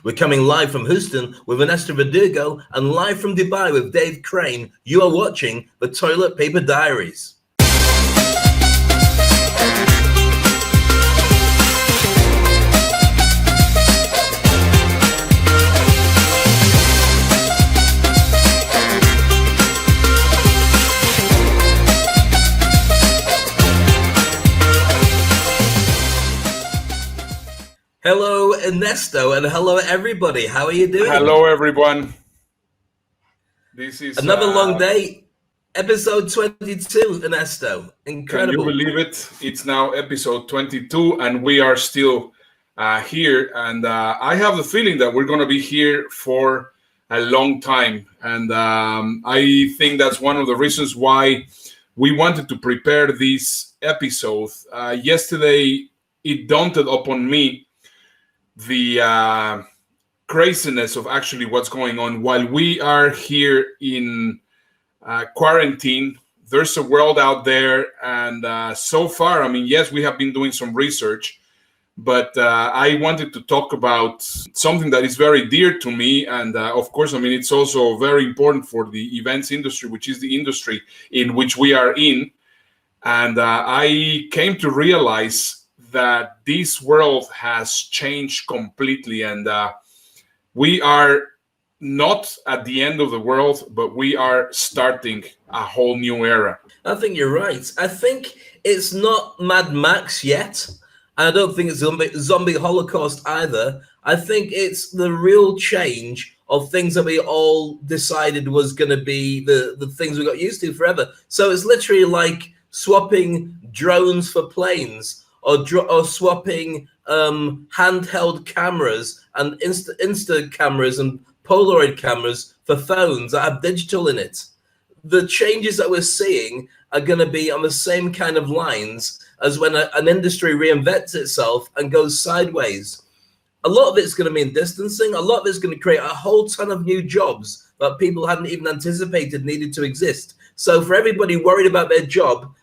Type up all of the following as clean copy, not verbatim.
We're coming live from Houston with Ernesto Verdugo and live from Dubai with Dave Crane. You are watching the Toilet Paper Diaries. Hello, Ernesto, and hello, everybody. How are you doing? Hello, everyone. This is another long day. Episode 22, Ernesto. Incredible. Can you believe it? It's now episode 22, and we are still here. And I have the feeling that we're going to be here for a long time. And I think that's one of the reasons why we wanted to prepare this episode. Yesterday, it dawned upon me the craziness of actually what's going on while we are here in quarantine. There's a world out there, and so far, I mean, yes, we have been doing some research, but I wanted to talk about something that is very dear to me, and of course, I mean, it's also very important for the events industry, which is the industry in which we are in. And I came to realize that this world has changed completely, and we are not at the end of the world, but we are starting a whole new era. I think you're right. I think it's not Mad Max yet. I don't think it's zombie Holocaust either. I think it's the real change of things that we all decided was going to be the things we got used to forever. So it's literally like swapping drones for planes, or swapping handheld cameras and Insta cameras and Polaroid cameras for phones that have digital in it. The changes that we're seeing are going to be on the same kind of lines as when an industry reinvents itself and goes sideways. A lot of it's going to mean distancing. A lot of it's going to create a whole ton of new jobs that people hadn't even anticipated needed to exist. So for everybody worried about their job,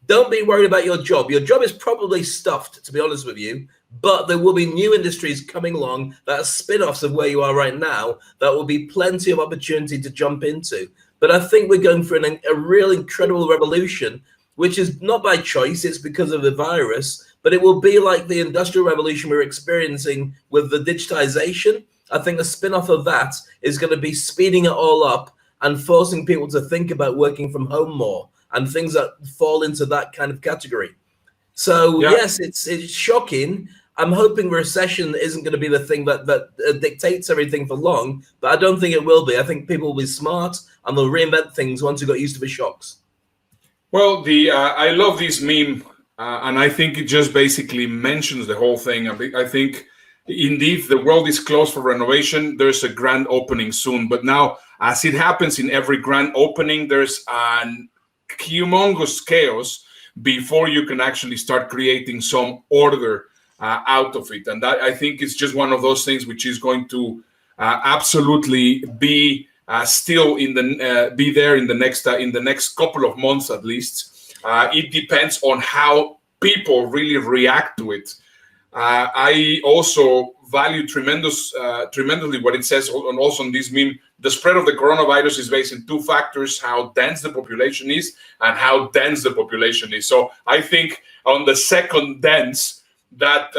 don't be worried about your job. Your job is probably stuffed, to be honest with you, but there will be new industries coming along that are spin-offs of where you are right now that will be plenty of opportunity to jump into. But I think we're going through a real incredible revolution, which is not by choice, it's because of the virus, but it will be like the industrial revolution we're experiencing with the digitization. I think a spin-off of that is going to be speeding it all up and forcing people to think about working from home more, and things that fall into that kind of category. So yes, it's shocking. I'm hoping recession isn't going to be the thing that dictates everything for long, but I don't think it will be. I think people will be smart and they'll reinvent things once we got used to the shocks. Well, I love this meme, and I think it just basically mentions the whole thing. I think indeed the world is closed for renovation. There's a grand opening soon, but now, as it happens in every grand opening, there's an humongous chaos before you can actually start creating some order out of it. And that, I think, is just one of those things which is going to absolutely be still be there in the next couple of months at least. It depends on how people really react to it. I also value tremendously what it says also on this meme. The spread of the coronavirus is based in two factors: how dense the population is and how dense the population is. So I think on the second dense, that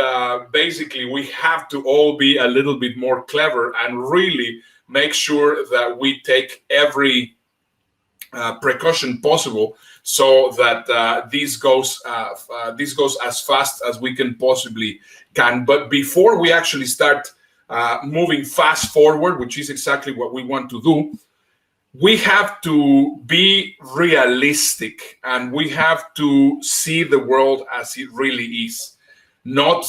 basically we have to all be a little bit more clever and really make sure that we take every precaution possible so that this goes as fast as we possibly can. But before we actually start moving fast forward, which is exactly what we want to do, we have to be realistic and we have to see the world as it really is, not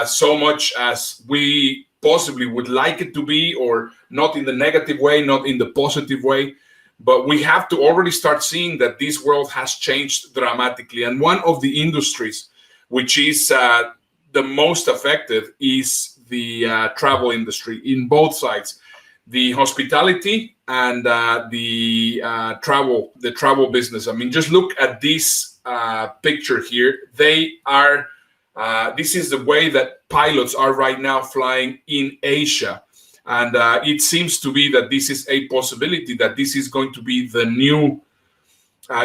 so much as we possibly would like it to be, or not in the negative way, not in the positive way. But we have to already start seeing that this world has changed dramatically. And one of the industries which is the most affected is the travel industry in both sides, the hospitality and the travel business. I mean, just look at this picture here. They are. This is the way that pilots are right now flying in Asia. And it seems to be that this is a possibility, that this is going to be the new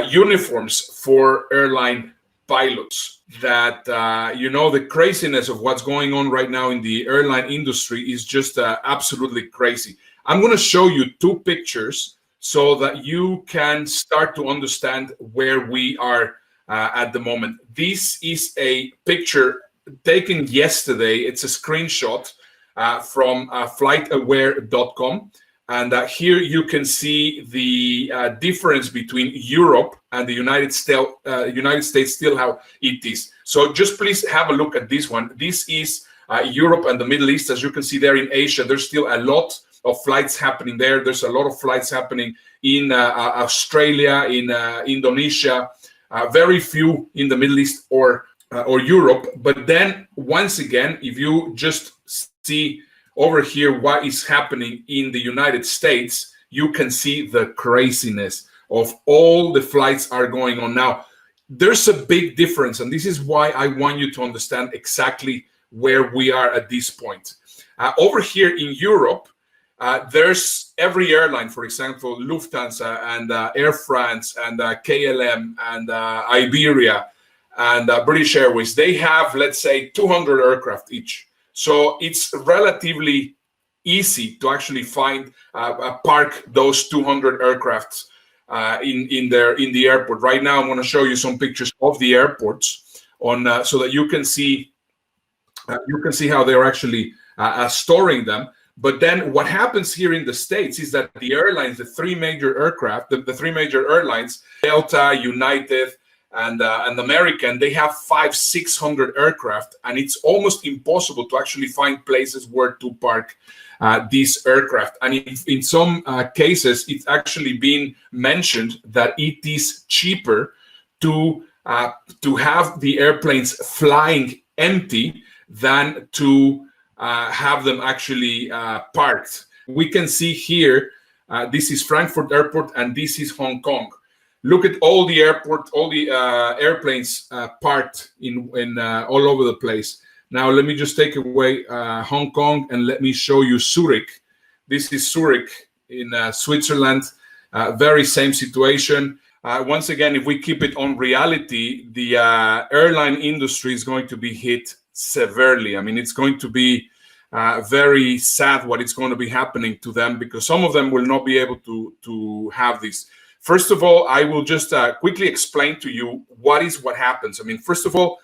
uniforms for airline pilots. That, the craziness of what's going on right now in the airline industry is just absolutely crazy. I'm going to show you two pictures so that you can start to understand where we are at the moment. This is a picture taken yesterday. It's a screenshot from flightaware.com. And here you can see the difference between Europe and the United States, still how it is. So just please have a look at this one. This is Europe and the Middle East. As you can see there in Asia, there's still a lot of flights happening there. There's a lot of flights happening in Australia, in Indonesia, very few in the Middle East or Europe. But then once again, if you just see over here what is happening in the United States, you can see the craziness of all the flights are going on now. There's a big difference, and this is why I want you to understand exactly where we are at this point. Over here in Europe, there's every airline, for example, Lufthansa and Air France and KLM and Iberia and British Airways. They have, let's say, 200 aircraft each. So it's relatively easy to actually find park those 200 aircrafts in the airport. Right now, I'm going to show you some pictures of the airports on so that you can see how they're actually storing them. But then what happens here in the States is that the airlines, the three major airlines, Delta, United, and American, they have 500-600 aircraft, and it's almost impossible to actually find places where to park these aircraft. And in some cases, it's actually been mentioned that it is cheaper to have the airplanes flying empty than to have them actually parked. We can see here, this is Frankfurt Airport, and this is Hong Kong. Look at all the airplanes parked in all over the place. Now, let me just take away Hong Kong and let me show you Zurich. This is Zurich in Switzerland. Very same situation. Once again, if we keep it on reality, the airline industry is going to be hit severely. I mean, it's going to be very sad what is going to be happening to them, because some of them will not be able to have this. First of all, I will just quickly explain to you what happens. I mean, first of all,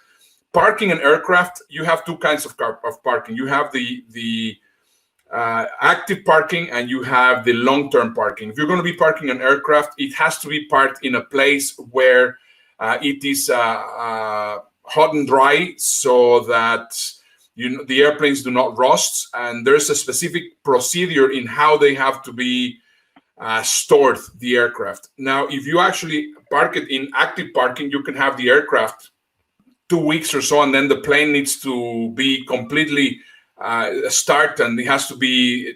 parking an aircraft, you have two kinds of parking. You have the active parking and you have the long-term parking. If you're going to be parking an aircraft, it has to be parked in a place where it is hot and dry, so that the airplanes do not rust. And there's a specific procedure in how they have to be stored, the aircraft. Now, if you actually park it in active parking, you can have the aircraft 2 weeks or so, and then the plane needs to be completely start, and it has to be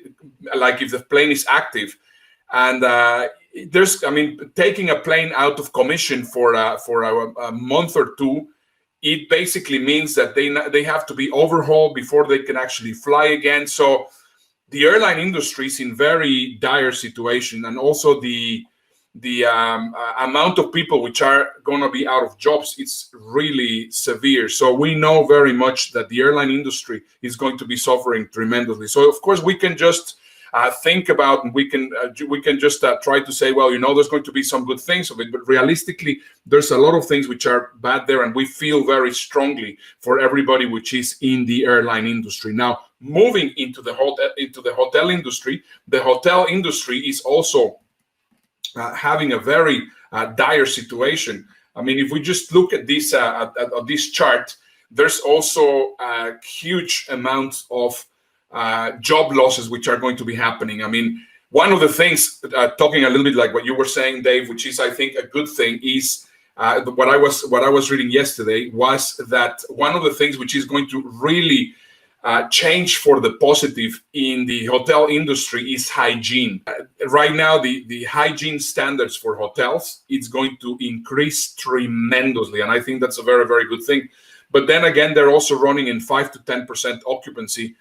like if the plane is active. And taking a plane out of commission for a month or two, it basically means that they have to be overhauled before they can actually fly again. So the airline industry is in very dire situation, and also the amount of people which are going to be out of jobs, it's really severe. So we know very much that the airline industry is going to be suffering tremendously. So of course we can just think about, and we can just try to say, well, there's going to be some good things of it, but realistically, there's a lot of things which are bad there, and we feel very strongly for everybody which is in the airline industry. Now, moving into the hotel industry, the hotel industry is also having a very dire situation. I mean, if we just look at this this chart, there's also a huge amount of job losses which are going to be happening. I mean, one of the things, talking a little bit like what you were saying, Dave, which is, I think, a good thing, is what I was reading yesterday was that one of the things which is going to really change for the positive in the hotel industry is hygiene. Right now, the hygiene standards for hotels, it's going to increase tremendously, and I think that's a very, very good thing. But then again, they're also running in 5 to 10% occupancy.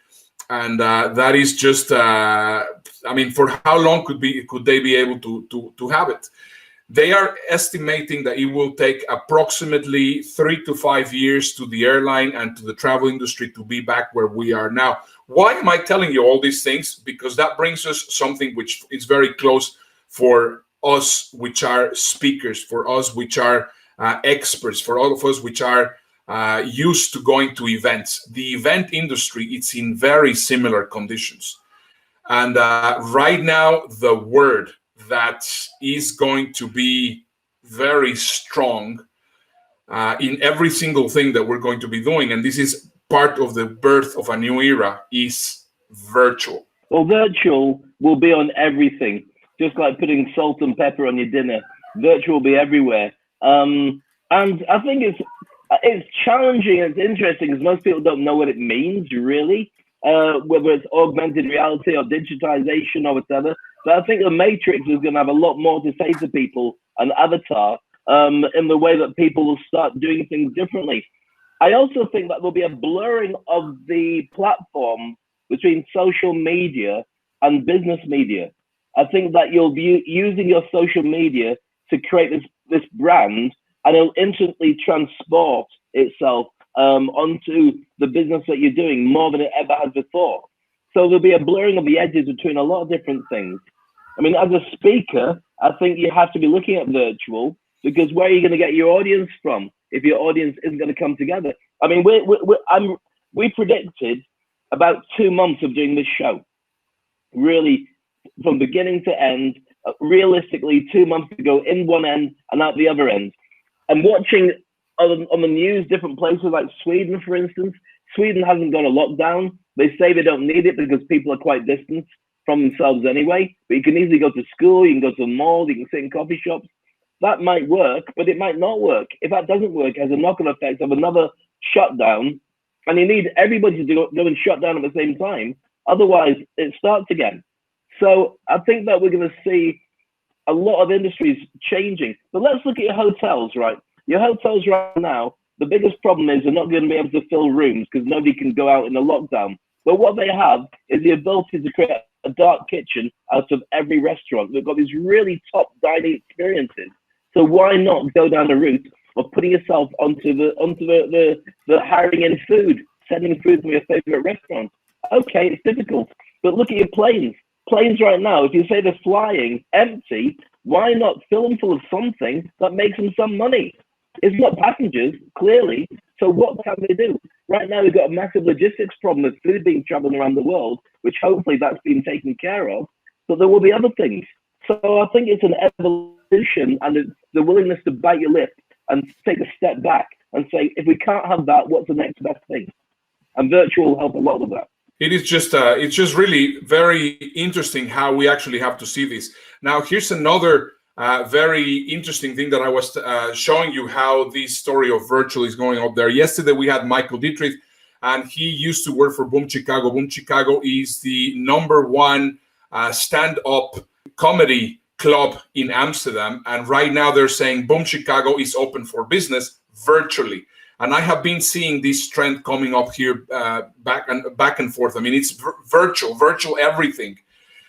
And that is just, for how long could they be able to have it? They are estimating that it will take approximately 3 to 5 years to the airline and to the travel industry to be back where we are now. Why am I telling you all these things? Because that brings us something which is very close for us, which are speakers, for us, which are experts, for all of us, which are used to going to events. The event industry, it's in very similar conditions. And right now, the word that is going to be very strong in every single thing that we're going to be doing, and this is part of the birth of a new era, is virtual. Well, virtual will be on everything, just like putting salt and pepper on your dinner. Virtual will be everywhere. And I think it's challenging, it's interesting, because most people don't know what it means, really, whether it's augmented reality or digitization or whatever. But I think the Matrix is going to have a lot more to say to people, and Avatar, in the way that people will start doing things differently. I also think that there'll be a blurring of the platform between social media and business media. I think that you'll be using your social media to create this brand, and it'll instantly transport itself onto the business that you're doing more than it ever has before. So there'll be a blurring of the edges between a lot of different things. I mean, as a speaker, I think you have to be looking at virtual, because where are you going to get your audience from if your audience isn't going to come together? I mean, we predicted about 2 months of doing this show, really, from beginning to end, realistically 2 months to go in one end and out the other end. And watching on the news, different places like Sweden, for instance, Sweden hasn't got a lockdown. They say they don't need it because people are quite distant from themselves anyway. But you can easily go to school, you can go to the mall, you can sit in coffee shops. That might work, but it might not work. If that doesn't work, it has a knock-on effect of another shutdown, and you need everybody to go and shut down at the same time. Otherwise, it starts again. So I think that we're going to see a lot of industries changing. But let's look at your hotels, right? Your hotels right now, the biggest problem is they're not going to be able to fill rooms because nobody can go out in a lockdown. But what they have is the ability to create a dark kitchen out of every restaurant. They've got these really top dining experiences. So why not go down the route of putting yourself onto the hiring in food, sending food from your favorite restaurant? Okay, it's difficult, but look at your planes. Planes right now, if you say they're flying empty, why not fill them full of something that makes them some money? It's not passengers, clearly. So what can they do? Right now, we've got a massive logistics problem with food being traveling around the world, which hopefully that's been taken care of. But there will be other things. So I think it's an evolution, and it's the willingness to bite your lip and take a step back and say, if we can't have that, what's the next best thing? And virtual will help a lot with that. It is just, it's just really very interesting how we actually have to see this. Now, here's another very interesting thing that I was showing you how this story of virtual is going up there. Yesterday, we had Michael Dietrich, and he used to work for Boom Chicago. Boom Chicago is the #1 stand-up comedy club in Amsterdam. And right now they're saying Boom Chicago is open for business virtually. And I have been seeing this trend coming up here back and forth. I mean, it's virtual everything.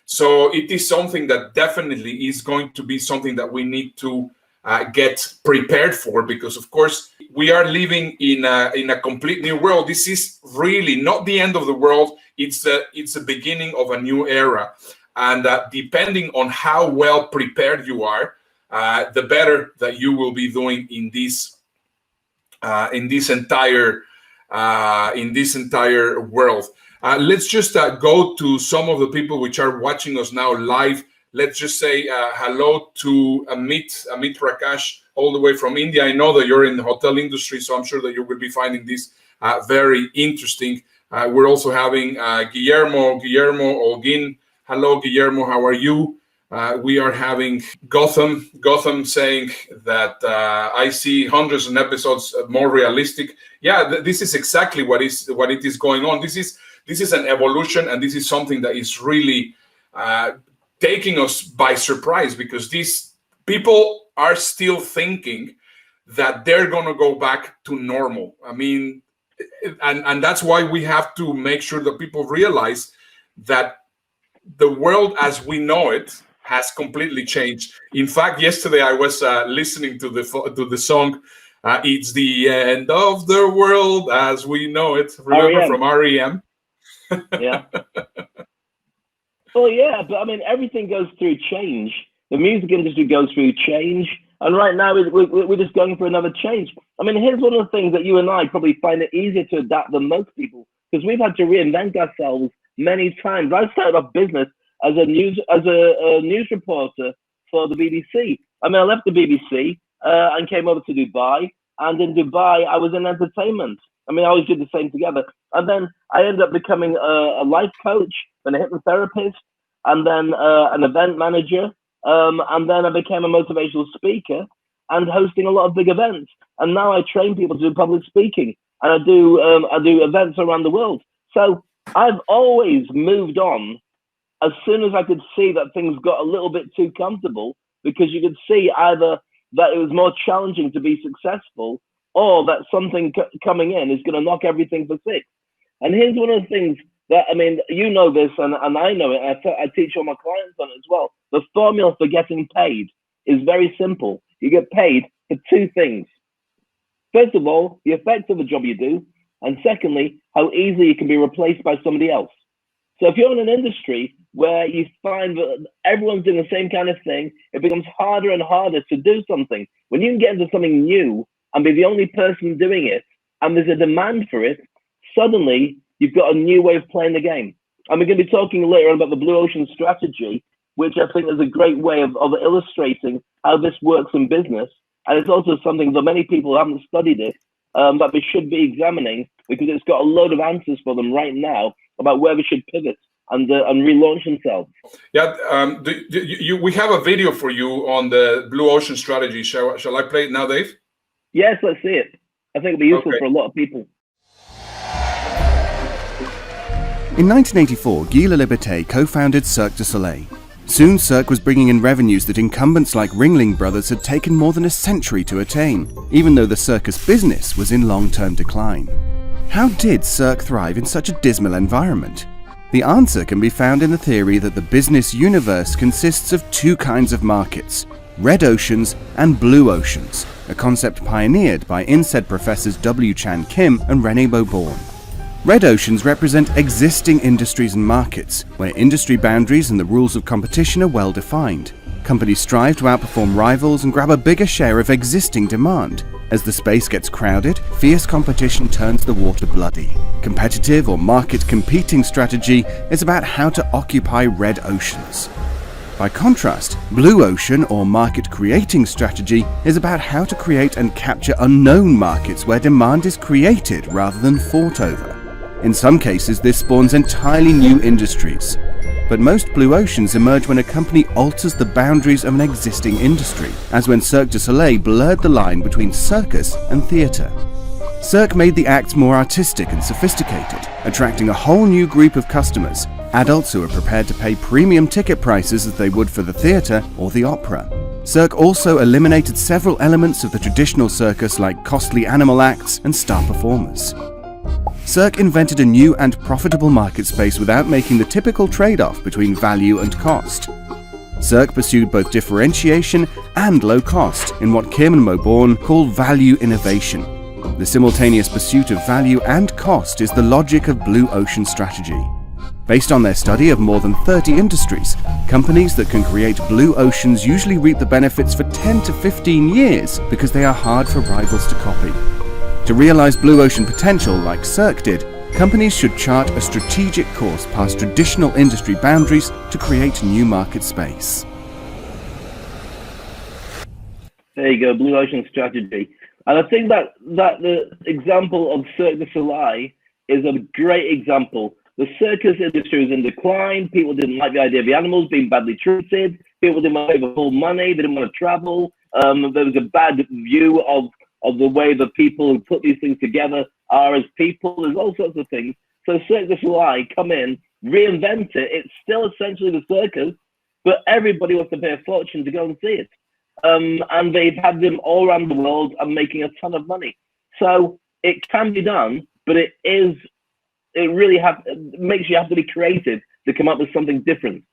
So it is something that definitely is going to be something that we need to get prepared for, because of course we are living in a complete new world. This is really not the end of the world. It's the beginning of a new era. And depending on how well prepared you are, the better that you will be doing in this entire world. Let's just go to some of the people which are watching us now live. Let's just say hello to Amit Prakash, all the way from India. I know that you're in the hotel industry, so I'm sure that you will be finding this very interesting. We're also having Guillermo Olguin. Hello, Guillermo, how are you? We are having Gotham saying that I see hundreds of episodes more realistic. Yeah, this is exactly what it is going on. This is an evolution, and this is something that is really taking us by surprise, because these people are still thinking that they're going to go back to normal. I mean, and that's why we have to make sure that people realize that the world as we know it has completely changed. In fact, yesterday I was listening to the song "It's the End of the World as We Know It." Remember, R.E.M. from REM? Yeah. Well, yeah, but I mean, everything goes through change. The music industry goes through change, and right now we're just going for another change. I mean, here's one of the things that you and I probably find it easier to adapt than most people, because we've had to reinvent ourselves many times. I started off business as a news reporter for the BBC. I mean, I left the BBC and came over to Dubai, and in Dubai I was in entertainment. I mean, I always did the same together, and then I ended up becoming a life coach and a hypnotherapist, and then an event manager, and then I became a motivational speaker and hosting a lot of big events. And now I train people to do public speaking, and I do events around the world. So I've always moved on as soon as I could see that things got a little bit too comfortable, because you could see either that it was more challenging to be successful, or that something coming in is going to knock everything for six. And here's one of the things that, I mean, you know this, and I know it, and I teach all my clients on it as well. The formula for getting paid is very simple. You get paid for two things. First of all, the effect of the job you do, and secondly, how easily you can be replaced by somebody else. So if you're in an industry where you find that everyone's doing the same kind of thing, it becomes harder and harder to do something. When you can get into something new and be the only person doing it, and there's a demand for it, suddenly you've got a new way of playing the game. And we're going to be talking later on about the blue ocean strategy, which I think is a great way of illustrating how this works in business. And it's also something that many people haven't studied it, that we should be examining, because it's got a load of answers for them right now about where we should pivot and relaunch themselves. Yeah, we have a video for you on the blue ocean strategy. Shall I play it now, Dave? Yes, let's see it. I think it'll be useful for a lot of people. In 1984, Guy Laliberté co-founded Cirque du Soleil. Soon, Cirque was bringing in revenues that incumbents like Ringling Brothers had taken more than a century to attain, even though the circus business was in long-term decline. How did Cirque thrive in such a dismal environment? The answer can be found in the theory that the business universe consists of two kinds of markets: red oceans and blue oceans, a concept pioneered by INSEAD professors W. Chan Kim and René Beauborn. Red oceans represent existing industries and markets, where industry boundaries and the rules of competition are well defined. Companies strive to outperform rivals and grab a bigger share of existing demand. As the space gets crowded, fierce competition turns the water bloody. Competitive or market competing strategy is about how to occupy red oceans. By contrast, blue ocean or market creating strategy is about how to create and capture unknown markets where demand is created rather than fought over. In some cases, this spawns entirely new industries. But most blue oceans emerge when a company alters the boundaries of an existing industry, as when Cirque du Soleil blurred the line between circus and theatre. Cirque made the acts more artistic and sophisticated, attracting a whole new group of customers, adults who are prepared to pay premium ticket prices as they would for the theatre or the opera. Cirque also eliminated several elements of the traditional circus, like costly animal acts and star performers. Cirque invented a new and profitable market space without making the typical trade-off between value and cost. Cirque pursued both differentiation and low cost in what Kim and Beauborn call value innovation. The simultaneous pursuit of value and cost is the logic of blue ocean strategy. Based on their study of more than 30 industries, companies that can create blue oceans usually reap the benefits for 10 to 15 years because they are hard for rivals to copy. To realize blue ocean potential like Cirque did, companies should chart a strategic course past traditional industry boundaries to create new market space. There you go, blue ocean strategy. And I think that the example of Cirque du Soleil is a great example. The circus industry was in decline. People didn't like the idea of the animals being badly treated. People didn't want to pay the full money. They didn't want to travel. There was a bad view of the way the people who put these things together are as people. There's all sorts of things. So Cirque du Soleil come in, reinvent it. It's still essentially the circus, but everybody wants to pay a fortune to go and see it. and they've had them all around the world and making a ton of money. So it can be done, but it makes you have to be creative to come up with something different.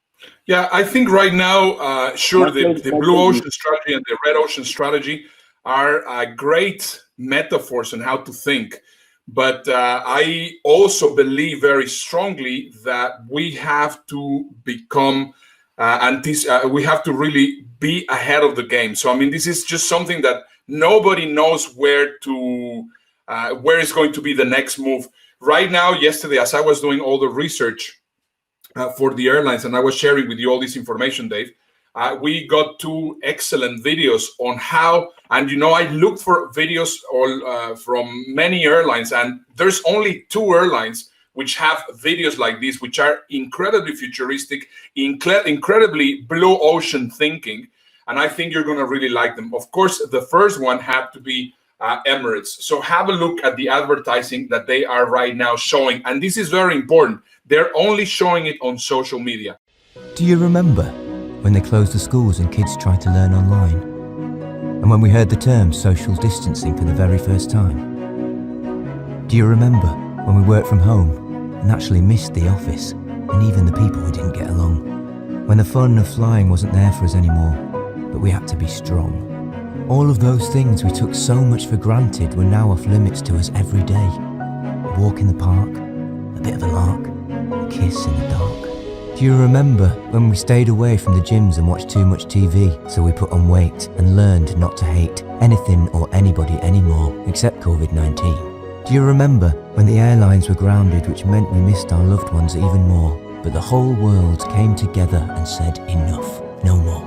Yeah, I think right now, sure, the blue ocean strategy and the red ocean strategy are great metaphors on how to think. But I also believe very strongly that we have to become, we have to really be ahead of the game. So, I mean, this is just something that nobody knows where is going to be the next move. Right now, yesterday, as I was doing all the research for the airlines, and I was sharing with you all this information, Dave, we got 2 excellent videos on how, and I looked for videos from many airlines, and there's only 2 airlines which have videos like this, which are incredibly futuristic, incredibly blue ocean thinking, and I think you're going to really like them. Of course, the first one had to be Emirates. So have a look at the advertising that they are right now showing, and this is very important. They're only showing it on social media. Do you remember when they closed the schools and kids tried to learn online? And when we heard the term social distancing for the very first time? Do you remember when we worked from home and actually missed the office and even the people we didn't get along? When the fun of flying wasn't there for us anymore, but we had to be strong. All of those things we took so much for granted were now off limits to us every day. A walk in the park, a bit of a lark, a kiss in the dark. Do you remember when we stayed away from the gyms and watched too much TV, so we put on weight and learned not to hate anything or anybody anymore except COVID-19? Do you remember when the airlines were grounded, which meant we missed our loved ones even more, but the whole world came together and said enough, no more?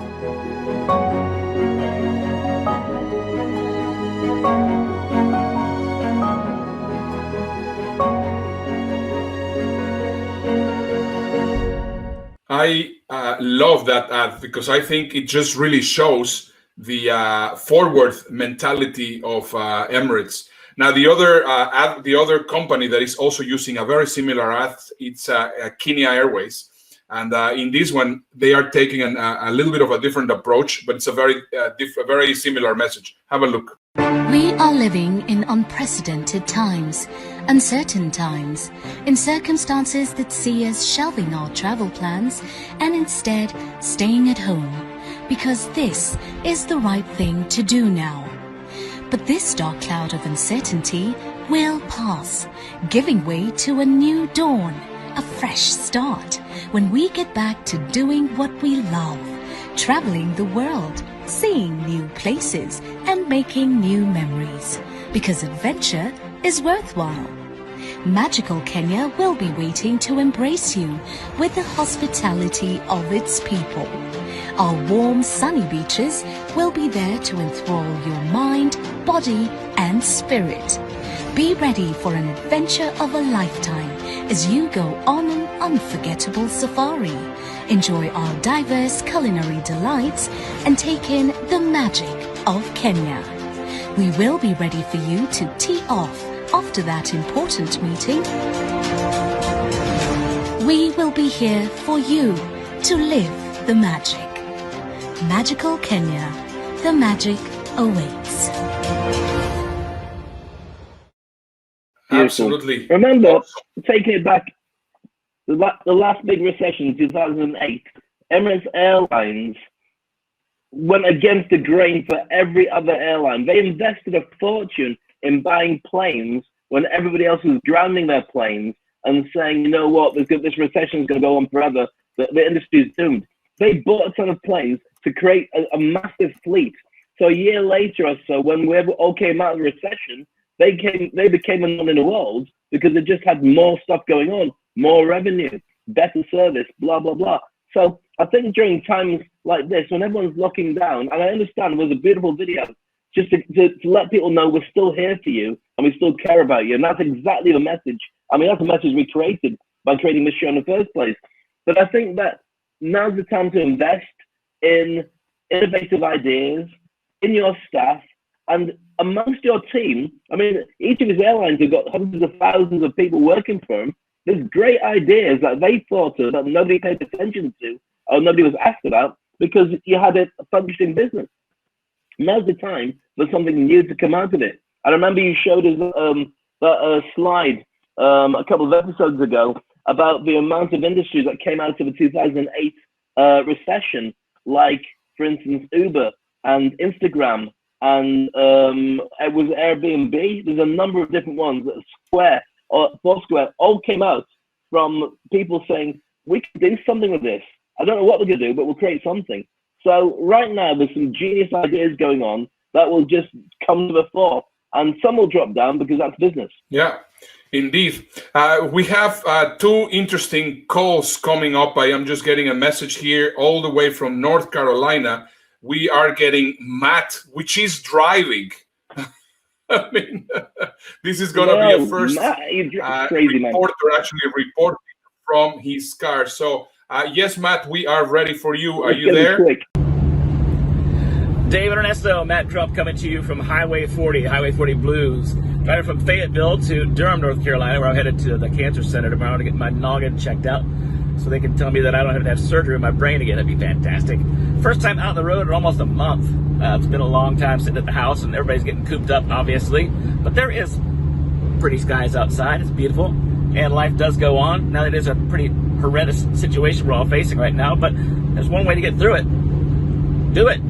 I love that ad because I think it just really shows the forward mentality of Emirates. Now, the other company that is also using a very similar ad, it's Kenya Airways, and in this one they are taking a little bit of a different approach, but it's a very similar message. Have a look. We are living in unprecedented times, uncertain times, in circumstances that see us shelving our travel plans and instead staying at home, because this is the right thing to do now. But this dark cloud of uncertainty will pass, giving way to a new dawn, a fresh start, when we get back to doing what we love, traveling the world, seeing new places and making new memories, because adventure is worthwhile. Magical Kenya will be waiting to embrace you with the hospitality of its people. Our warm, sunny beaches will be there to enthrall your mind, body and spirit. Be ready for an adventure of a lifetime as you go on an unforgettable safari. Enjoy our diverse culinary delights and take in the magic of Kenya. We will be ready for you to tee off after that important meeting. We will be here for you to live the magic. Magical Kenya, the magic awaits. Absolutely. Remember, taking it back, the last big recession in 2008, Emirates Airlines went against the grain for every other airline. They invested a fortune in buying planes when everybody else was grounding their planes and saying, you know what, this recession is going to go on forever. The industry is doomed. They bought a ton of planes to create a massive fleet. So a year later or so, when we all came out of the recession, they became a non in the world because they just had more stuff going on, more revenue, better service, blah, blah, blah. So I think during times like this, when everyone's locking down, and I understand it was a beautiful video, just to let people know we're still here for you and we still care about you. And that's exactly the message. I mean, that's the message we created by creating this show in the first place. But I think that now's the time to invest in innovative ideas, in your staff, and amongst your team. I mean, each of these airlines have got hundreds of thousands of people working for them. There's great ideas that they thought of that nobody paid attention to or nobody was asked about because you had a functioning business. now's the time for something new to come out of it. I remember you showed us that slide a couple of episodes ago about the amount of industries that came out of the 2008 recession, like, for instance, Uber and Instagram, and it was Airbnb. There's a number of different ones. Square or Foursquare all came out from people saying, we can do something with this. I don't know what we're going to do, but we'll create something. So right now, there's some genius ideas going on that will just come to the fore, and some will drop down because that's business. Yeah, indeed. We have two interesting calls coming up. I am just getting a message here all the way from North Carolina. We are getting Matt, which is driving. I mean, this is going to be a first reporter actually reporting from his car. So, yes, Matt, we are ready for you. Are you there? David Ernesto, Matt Crump coming to you from Highway 40, Highway 40 Blues. Driving from Fayetteville to Durham, North Carolina, where I'm headed to the cancer center tomorrow to get my noggin checked out so they can tell me that I don't have to have surgery in my brain again. That'd be fantastic. First time out on the road in almost a month. It's been a long time sitting at the house, and everybody's getting cooped up, obviously. But there is pretty skies outside. It's beautiful, and life does go on. Now, it is a pretty horrendous situation we're all facing right now, but there's one way to get through it. Do it.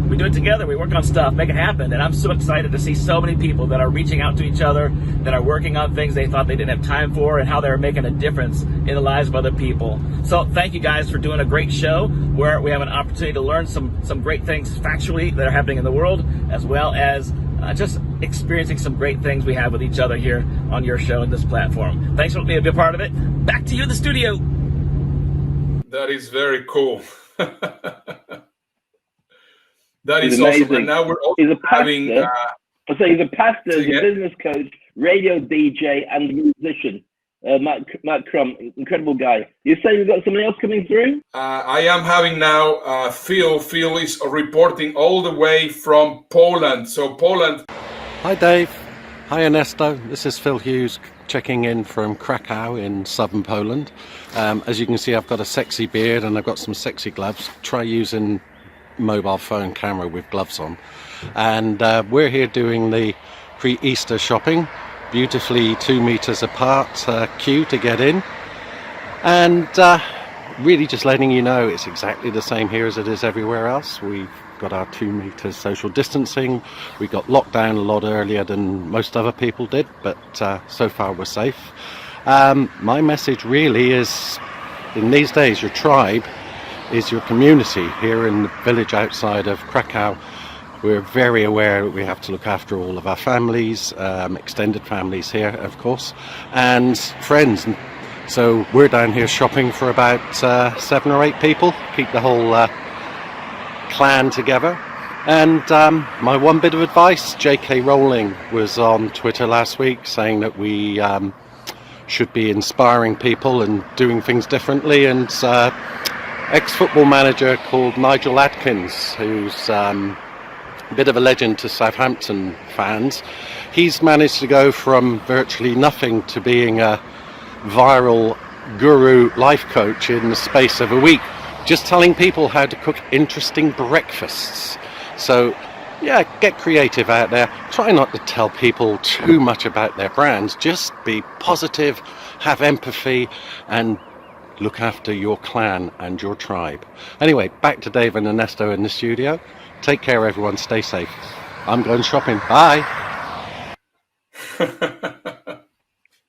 We do it together. We work on stuff, make it happen. And I'm so excited to see so many people that are reaching out to each other, that are working on things they thought they didn't have time for, and how they're making a difference in the lives of other people. So thank you guys for doing a great show where we have an opportunity to learn some great things factually that are happening in the world, as well as just experiencing some great things we have with each other here on your show and this platform. Thanks for being a big part of it. Back to you in the studio. That is very cool. That is amazing. Awesome. And now we're also having... So he's a pastor, he's a business coach, radio DJ, and musician. Matt Crump, incredible guy. You say you've got somebody else coming through? I am having now Phil. Phil is reporting all the way from Poland. So Poland. Hi Dave. Hi Ernesto. This is Phil Hughes checking in from Krakow in southern Poland. As you can see, I've got a sexy beard and I've got some sexy gloves. Try using mobile phone camera with gloves on. And we're here doing the pre-Easter shopping. Beautifully 2 meters apart queue to get in. And really just letting you know it's exactly the same here as it is everywhere else. We've got our 2 meters social distancing. We got locked down a lot earlier than most other people did, but so far we're safe. My message really is, in these days, your tribe is your community. Here in the village outside of Krakow, we're very aware that we have to look after all of our families, extended families here, of course, and friends. So we're down here shopping for about 7 or 8 people, keep the whole clan together. And my one bit of advice, J.K. Rowling was on Twitter last week saying that we should be inspiring people and doing things differently, and ex-football manager called Nigel Adkins, who's a bit of a legend to Southampton fans. He's managed to go from virtually nothing to being a viral guru life coach in the space of a week, just telling people how to cook interesting breakfasts. So yeah, get creative out there. Try not to tell people too much about their brands. Just be positive, have empathy, and look after your clan and your tribe. Anyway, back to Dave and Ernesto in the studio. Take care, everyone. Stay safe. I'm going shopping. Bye.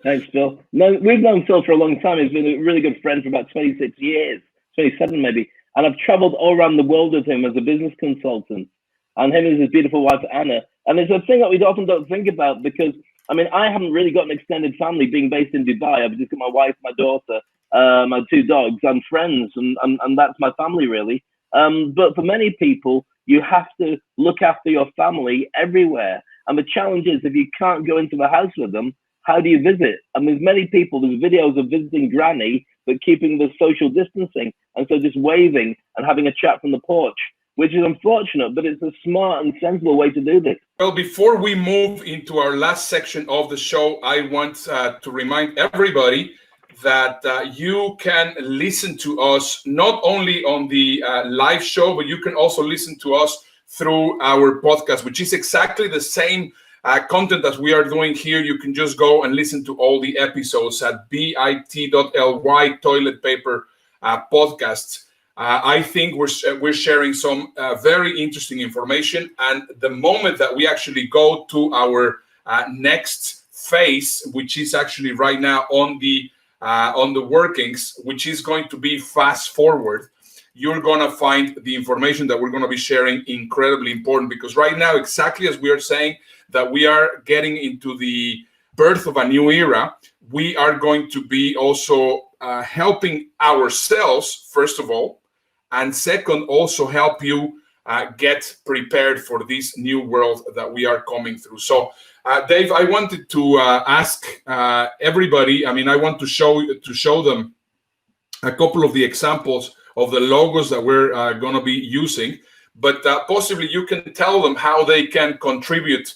Thanks, Phil. No, we've known Phil for a long time. He's been a really good friend for about 26 years, 27 maybe. And I've traveled all around the world with him as a business consultant. And him and his beautiful wife, Anna. And it's a thing that we often don't think about because, I mean, I haven't really got an extended family being based in Dubai. I've just got my wife, my daughter, my 2 dogs, and friends, and that's my family, really. But for many people, you have to look after your family everywhere. And the challenge is, if you can't go into the house with them, how do you visit? And there's many people, there's videos of visiting Granny, but keeping the social distancing. And so just waving and having a chat from the porch, which is unfortunate, but it's a smart and sensible way to do this. Well, before we move into our last section of the show, I want to remind everybody that you can listen to us not only on the live show, but you can also listen to us through our podcast, which is exactly the same content as we are doing here. You can just go and listen to all the episodes at bit.ly Toilet Paper Podcasts. I think we're sharing some very interesting information. And the moment that we actually go to our next phase, which is actually right now on the workings, which is going to be fast forward, you're going to find the information that we're going to be sharing incredibly important, because right now, exactly as we are saying that we are getting into the birth of a new era, we are going to be also helping ourselves, first of all, and second, also help you get prepared for this new world that we are coming through. So, Dave, I wanted to ask everybody. I mean, I want to show them a couple of the examples of the logos that we're going to be using, but possibly you can tell them how they can contribute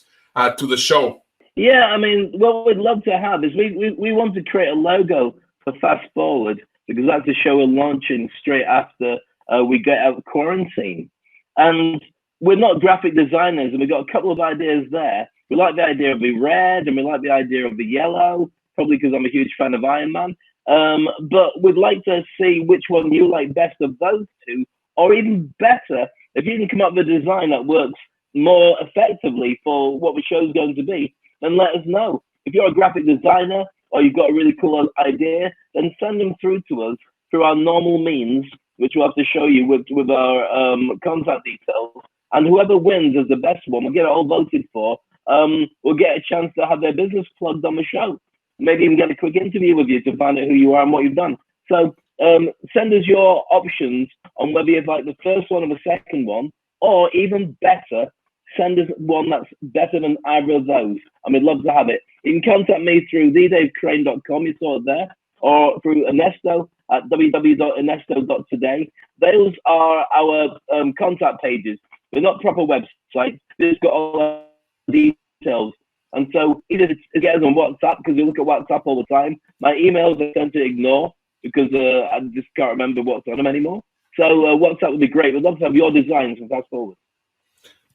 to the show. Yeah, I mean, what we'd love to have is we want to create a logo for Fast Forward, because that's a show we're launching straight after we get out of quarantine. And we're not graphic designers, and we've got a couple of ideas there. We like the idea of the red, and we like the idea of the yellow, probably because I'm a huge fan of Iron Man. But we'd like to see which one you like best of those two, or even better, if you can come up with a design that works more effectively for what the show's going to be, then let us know. If you're a graphic designer or you've got a really cool idea, then send them through to us through our normal means, which we'll have to show you with our contact details. And whoever wins as the best one, we'll get it all voted for. We'll get a chance to have their business plugged on the show. Maybe even get a quick interview with you to find out who you are and what you've done. So send us your options on whether you'd like the first one or the second one, or even better, send us one that's better than either of those, and we'd love to have it. You can contact me through thedavecrane.com, you saw it there, or through Ernesto at www.ernesto.today. Those are our contact pages. They're not proper websites. They've got all the details. And so either to get us on WhatsApp, because we look at WhatsApp all the time. My emails I tend to ignore because I just can't remember what's on them anymore. So WhatsApp would be great. We'd love to have your designs from Fast Forward.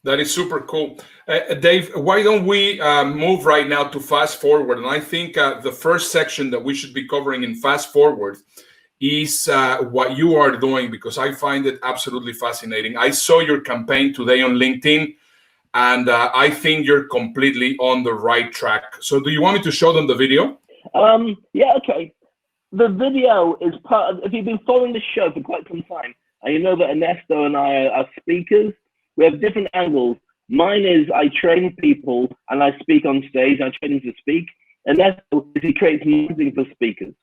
That is super cool. Dave, why don't we move right now to Fast Forward? And I think the first section that we should be covering in Fast Forward is what you are doing, because I find it absolutely fascinating. I saw your campaign today on LinkedIn, and I think you're completely on the right track. So do you want me to show them the video? Yeah, okay. The video is part of, if you've been following the show for quite some time, and you know that Ernesto and I are speakers, we have different angles. Mine is I train people and I speak on stage. I train them to speak. Ernesto is he creates marketing for speakers.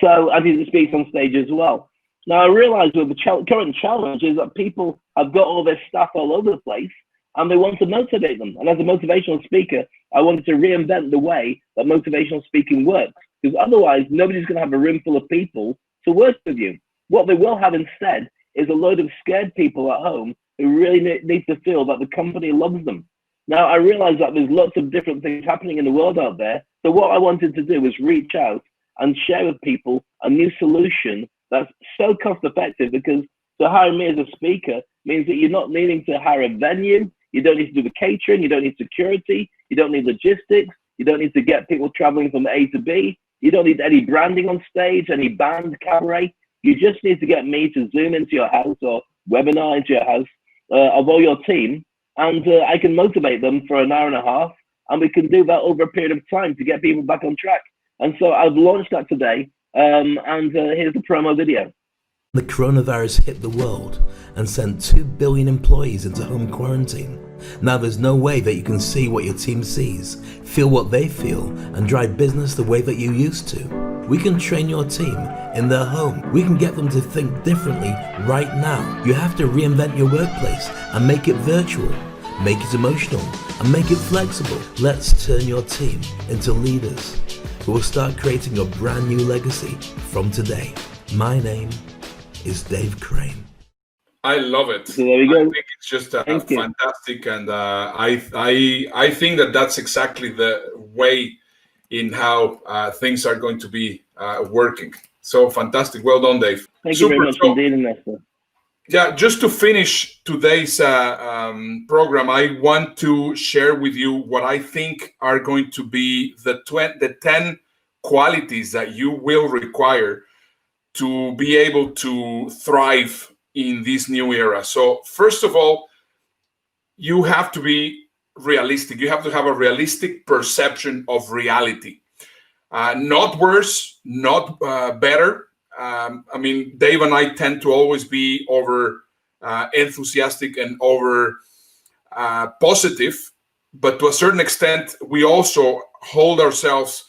So I think he speaks on stage as well. Now I realize with the current challenge is that people have got all their stuff all over the place and they want to motivate them. And as a motivational speaker, I wanted to reinvent the way that motivational speaking works, because otherwise nobody's going to have a room full of people to work with you. What they will have instead is a load of scared people at home who really need to feel that the company loves them. Now, I realize that there's lots of different things happening in the world out there. So what I wanted to do was reach out and share with people a new solution that's so cost effective, because to hire me as a speaker means that you're not needing to hire a venue. You don't need to do the catering. You don't need security. You don't need logistics. You don't need to get people traveling from A to B. You don't need any branding on stage, any band, cabaret. You just need to get me to Zoom into your house or webinar into your house of all your team, and I can motivate them for an hour and a half, and we can do that over a period of time to get people back on track. And so I've launched that today, and here's the promo video. The coronavirus hit the world and sent 2 billion employees into home quarantine. Now there's no way that you can see what your team sees, feel what they feel, and drive business the way that you used to. We can train your team in their home. We can get them to think differently right now. You have to reinvent your workplace and make it virtual, make it emotional, and make it flexible. Let's turn your team into leaders who will start creating a brand new legacy from today. My name is Dave Crane. I love it. So there we go. I think it's just fantastic, and I think that that's exactly the way in how things are going to be working. So fantastic. Well done, Dave. Thank you very much indeed, Ernesto. Yeah, just to finish today's program, I want to share with you what I think are going to be the 10 qualities that you will require to be able to thrive in this new era. So, first of all, you have to be realistic. You have to have a realistic perception of reality. Not worse, not better. I mean, Dave and I tend to always be over enthusiastic and over positive, but to a certain extent, we also hold ourselves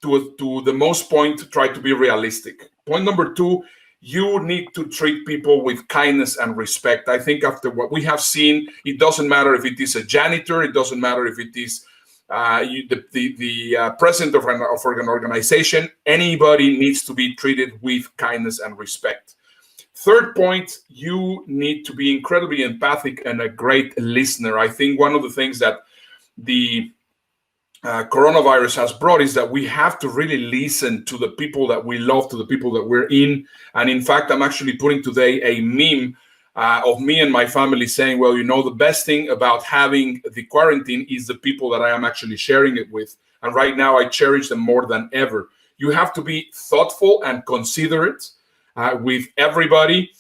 to the most point to try to be realistic. Point number two, you need to treat people with kindness and respect. I think after what we have seen, it doesn't matter if it is a janitor, it doesn't matter if it is the president of an organization. Anybody needs to be treated with kindness and respect. Third point, you need to be incredibly empathic and a great listener. I think one of the things that the coronavirus has brought is that we have to really listen to the people that we love, to the people that we're in. And in fact, I'm actually putting today a meme of me and my family saying, well, you know, the best thing about having the quarantine is the people that I am actually sharing it with. And right now I cherish them more than ever. You have to be thoughtful and considerate with everybody.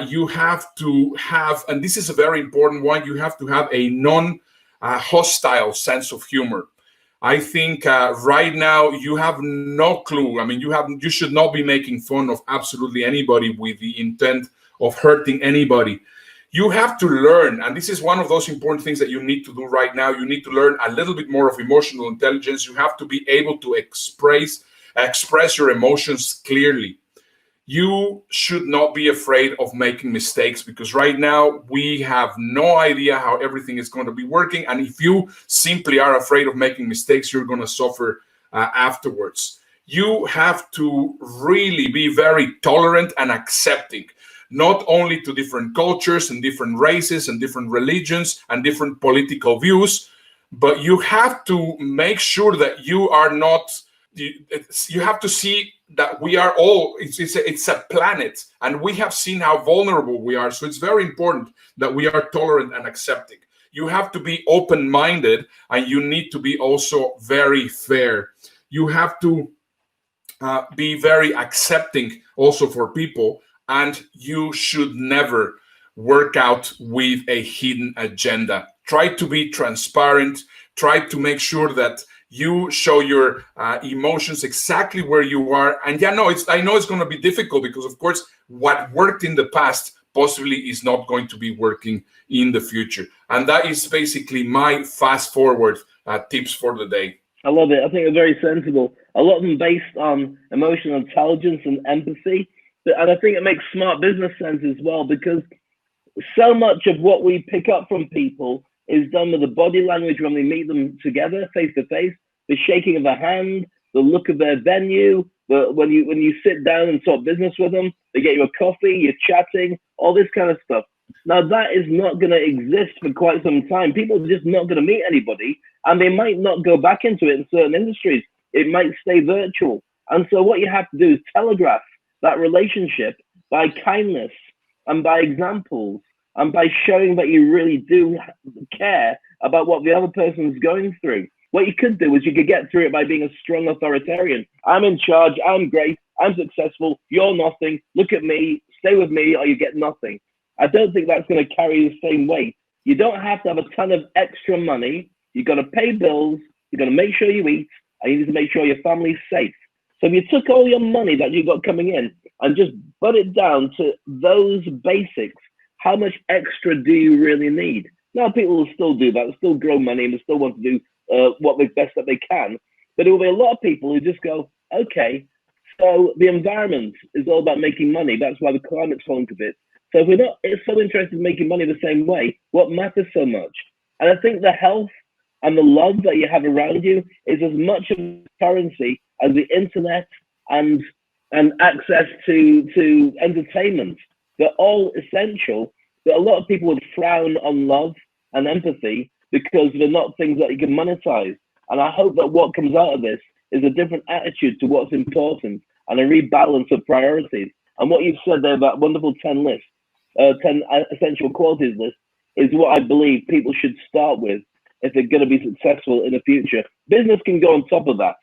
You have to have, and this is a very important one, you have to have a non-hostile sense of humor. I think right now you have no clue. I mean, you should not be making fun of absolutely anybody with the intent of hurting anybody. You have to learn, and this is one of those important things that you need to do right now. You need to learn a little bit more of emotional intelligence. You have to be able to express your emotions clearly. You should not be afraid of making mistakes, because right now we have no idea how everything is going to be working. And if you simply are afraid of making mistakes, you're going to suffer afterwards. You have to really be very tolerant and accepting, not only to different cultures and different races and different religions and different political views, but you have to make sure that you are not, you have to see that we are all, it's a planet, and we have seen how vulnerable we are. So it's very important that we are tolerant and accepting. You have to be open-minded, and you need to be also very fair. You have to be very accepting also for people, and you should never work out with a hidden agenda. Try to be transparent. Try to make sure that you show your emotions exactly where you are. And I know it's going to be difficult, because of course what worked in the past possibly is not going to be working in the future. And that is basically my fast forward tips for the day. I love it. I think they're very sensible. A lot of them based on emotional intelligence and empathy. And I think it makes smart business sense as well, because so much of what we pick up from people is done with the body language when we meet them together, face to face, the shaking of a hand, the look of their venue, when you sit down and talk business with them, they get you a coffee, you're chatting, all this kind of stuff. Now that is not going to exist for quite some time. People are just not going to meet anybody, and they might not go back into it in certain industries. It might stay virtual. And so what you have to do is telegraph that relationship by kindness and by examples, and by showing that you really do care about what the other person's going through. What you could do is you could get through it by being a strong authoritarian. I'm in charge, I'm great, I'm successful, you're nothing, look at me, stay with me, or you get nothing. I don't think that's going to carry the same weight. You don't have to have a ton of extra money. You've got to pay bills, you've got to make sure you eat, and you need to make sure your family's safe. So if you took all your money that you've got coming in and just put it down to those basics, how much extra do you really need? Now, people will still do that, they'll still grow money, and they still want to do what the best that they can. But there will be a lot of people who just go, okay, so the environment is all about making money. That's why the climate's falling to bits. So if we're not so interested in making money the same way, what matters so much? And I think the health and the love that you have around you is as much of a currency as the internet and access to entertainment. They're all essential, but a lot of people would frown on love and empathy because they're not things that you can monetize. And I hope that what comes out of this is a different attitude to what's important and a rebalance of priorities. And what you've said there, that wonderful 10 list, 10 essential qualities list is what I believe people should start with if they're going to be successful in the future. Business can go on top of that,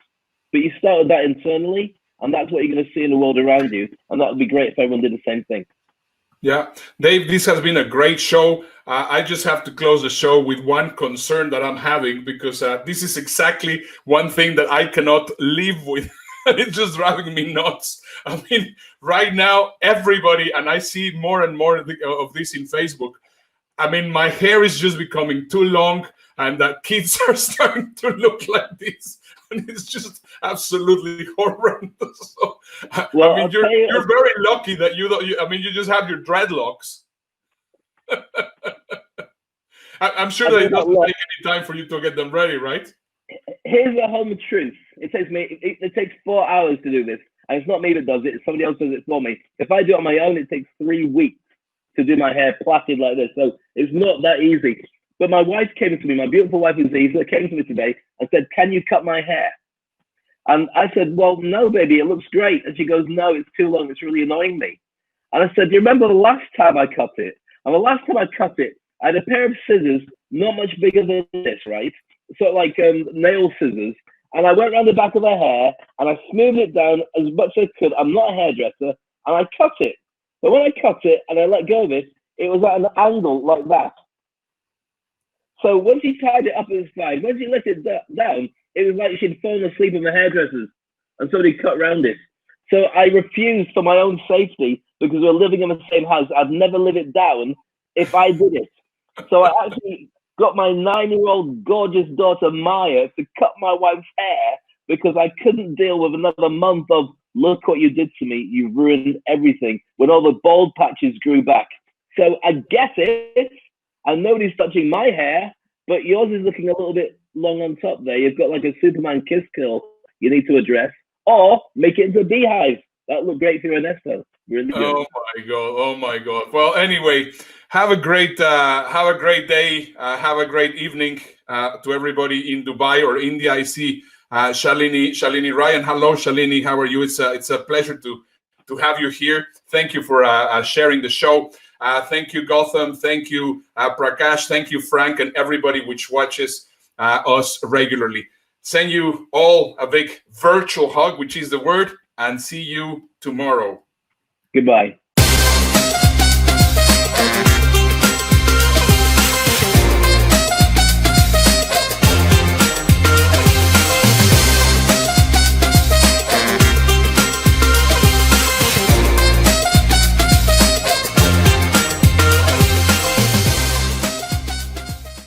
but you start with that internally, and that's what you're going to see in the world around you. And that would be great if everyone did the same thing. Yeah, Dave, this has been a great show. I just have to close the show with one concern that I'm having, because this is exactly one thing that I cannot live with. It's just driving me nuts. I mean, right now, everybody, and I see more and more of this in Facebook. I mean, my hair is just becoming too long, and that kids are starting to look like this. And it's just absolutely horrendous. So, Well, I mean, you're very lucky that you just have your dreadlocks. I'm sure that it doesn't take any time for you to get them ready, right? Here's the home truth. It takes 4 hours to do this. And it's not me that does it. It's somebody else does it for me. If I do it on my own, it takes 3 weeks to do my hair plaited like this. So it's not that easy. But my wife came to me, my beautiful wife Aziza came to me today and said, "Can you cut my hair?" And I said, "Well, no, baby, it looks great." And she goes, "No, it's too long. It's really annoying me." And I said, "Do you remember the last time I cut it?" And the last time I cut it, I had a pair of scissors, not much bigger than this, right? Sort of like nail scissors. And I went around the back of her hair and I smoothed it down as much as I could. I'm not a hairdresser. And I cut it. But when I cut it and I let go of it, it was at an angle like that. So once he tied it up at the side, once he let it down, it was like she'd fallen asleep in the hairdressers and somebody cut around it. So I refused, for my own safety, because we're living in the same house, I'd never live it down if I did it. So I actually got my 9-year-old gorgeous daughter Maya to cut my wife's hair because I couldn't deal with another month of, "Look what you did to me, you ruined everything," when all the bald patches grew back. So I get it, and nobody's touching my hair, but yours is looking a little bit long on top there. You've got like a Superman kiss curl you need to address, or make it into a beehive. That looked great for Ernesto. Really good. Oh my god! Oh my god! Well, anyway, have a great day. Have a great evening to everybody in Dubai or India. I see Shalini Ryan. Hello, Shalini. How are you? It's a pleasure to have you here. Thank you for sharing the show. Thank you, Gotham. Thank you, Prakash. Thank you, Frank, and everybody which watches us regularly. Send you all a big virtual hug, which is the word, and see you tomorrow. Goodbye.